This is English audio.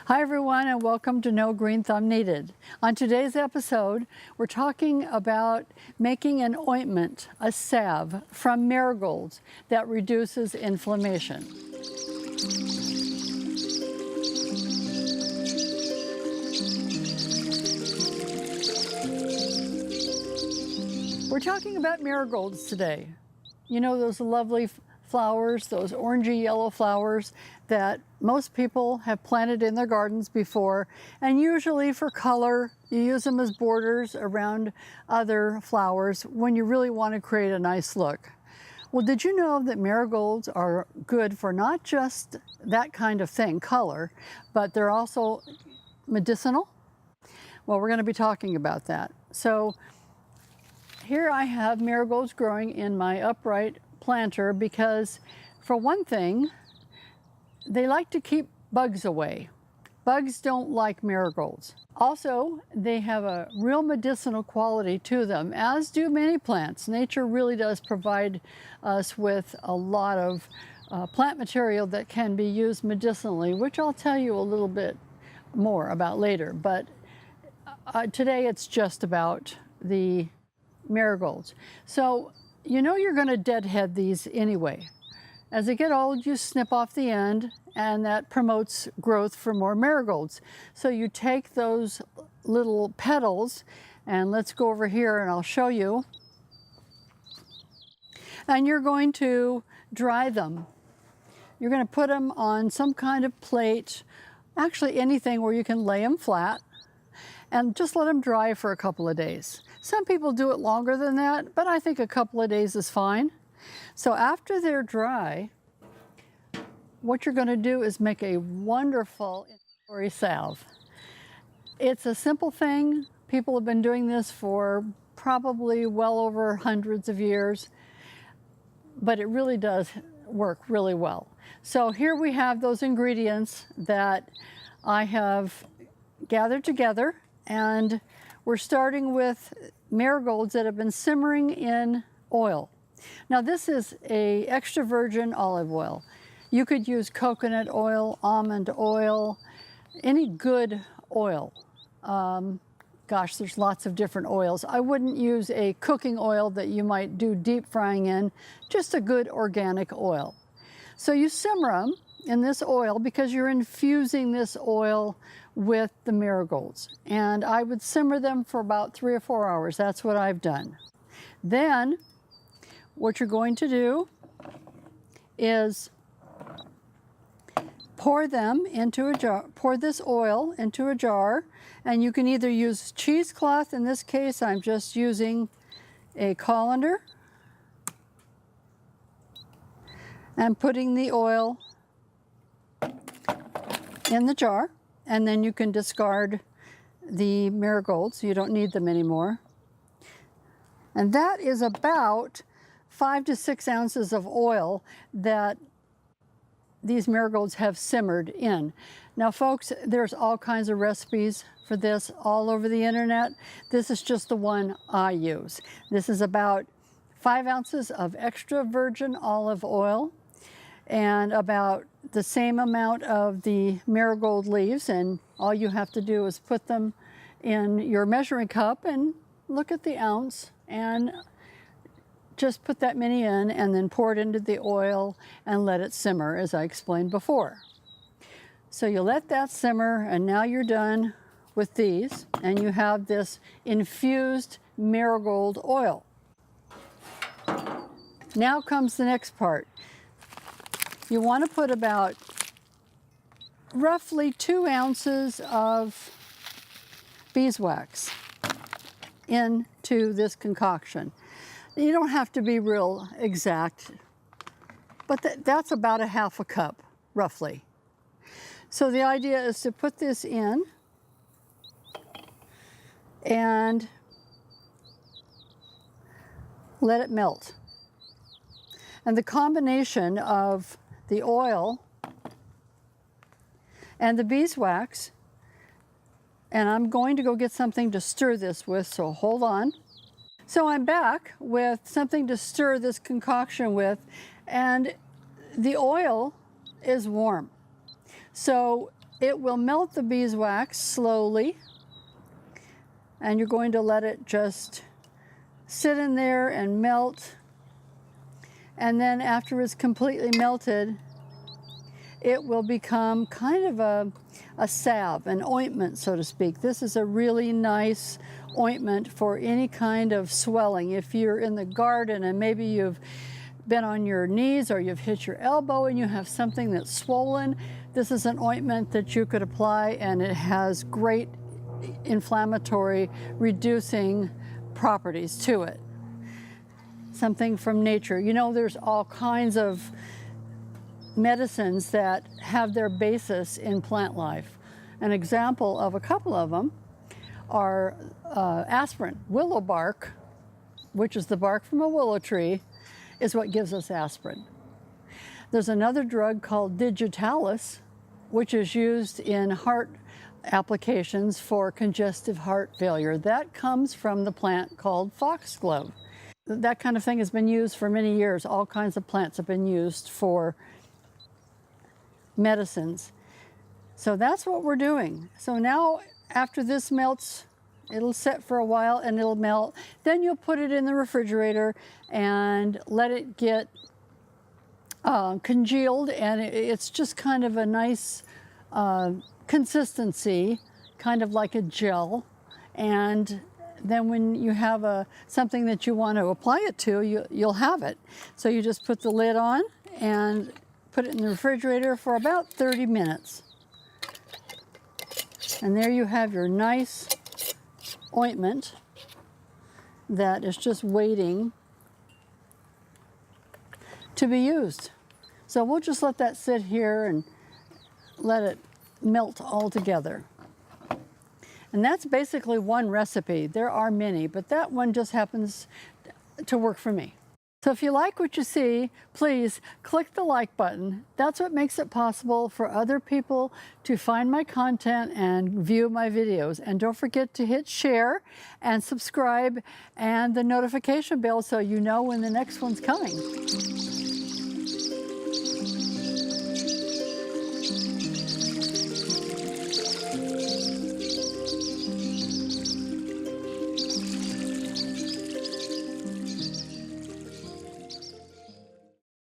Hi everyone, and welcome to No Green Thumb Needed. On today's episode, we're talking about making an ointment, a salve from marigolds that reduces inflammation. We're talking about marigolds today. You know those lovely flowers, those orangey yellow flowers that most people have planted in their gardens before, and usually for color. You use them as borders around other flowers when you really want to create a nice look. Well, did you know that marigolds are good for not just that kind of thing, color, but they're also medicinal? Well, we're going to be talking about that. So here I have marigolds growing in my upright planter because, for one thing, they like to keep bugs away. Bugs don't like marigolds. Also, they have a real medicinal quality to them, as do many plants. Nature really does provide us with a lot of plant material that can be used medicinally, which I'll tell you a little bit more about later. But today it's just about the marigolds. So you know you're going to deadhead these anyway. As they get old, you snip off the end, and that promotes growth for more marigolds. So you take those little petals, and let's go over here and I'll show you. And you're going to dry them. You're going to put them on some kind of plate, actually anything where you can lay them flat, and just let them dry for a couple of days. Some people do it longer than that, but I think a couple of days is fine. So after they're dry, what you're going to do is make a wonderful inflammatory salve. It's a simple thing. People have been doing this for probably well over hundreds of years, but it really does work really well. So here we have those ingredients that I have gathered together, and we're starting with marigolds that have been simmering in oil. Now this is a extra virgin olive oil. You could use coconut oil, almond oil, any good oil. Gosh, there's lots of different oils. I wouldn't use a cooking oil that you might do deep frying in, just a good organic oil. So you simmer them in this oil because you're infusing this oil with the marigolds. And I would simmer them for about 3 or 4 hours. That's what I've done. Then what you're going to do is pour them into a jar, pour this oil into a jar, and you can either use cheesecloth. In this case, I'm just using a colander and putting the oil in the jar, and then you can discard the marigolds. You don't need them anymore. And that is about 5 to 6 ounces of oil that these marigolds have simmered in. Now folks, there's all kinds of recipes for this all over the internet. This is just the one I use. This is about 5 ounces of extra virgin olive oil and about the same amount of the marigold leaves, and all you have to do is put them in your measuring cup and look at the ounce and just put that many in, and then pour it into the oil and let it simmer, as I explained before. So you let that simmer, and now you're done with these, and you have this infused marigold oil. Now comes the next part. You want to put about roughly 2 ounces of beeswax into this concoction. You don't have to be real exact, but that's about a half a cup, roughly. So the idea is to put this in and let it melt. And the combination of the oil and the beeswax, and I'm going to go get something to stir this with, so hold on. So I'm back with something to stir this concoction with, and the oil is warm. So It will melt the beeswax slowly, and you're going to let it just sit in there and melt. And then after it's completely melted, it will become kind of a salve, an ointment, so to speak. This is a really nice ointment for any kind of swelling. If you're in the garden and maybe you've been on your knees or you've hit your elbow and you have something that's swollen, this is an ointment that you could apply, and it has great inflammatory reducing properties to it. Something from nature. You know, there's all kinds of medicines that have their basis in plant life. An example of a couple of them are aspirin. Willow bark, which is the bark from a willow tree, is what gives us aspirin. There's another drug called digitalis, which is used in heart applications for congestive heart failure. That comes from the plant called foxglove. That kind of thing has been used for many years. All kinds of plants have been used for medicines. So that's what we're doing. So now after this melts, it'll set for a while and it'll melt. Then you'll put it in the refrigerator and let it get congealed, and it's just kind of a nice consistency, kind of like a gel. And then when you have something that you want to apply it to, you'll have it. So you just put the lid on and put it in the refrigerator for about 30 minutes. And there you have your nice ointment that is just waiting to be used. So we'll just let that sit here and let it melt all together. And that's basically one recipe. There are many, but that one just happens to work for me. So if you like what you see, please click the like button. That's what makes it possible for other people to find my content and view my videos. And don't forget to hit share and subscribe and the notification bell so you know when the next one's coming.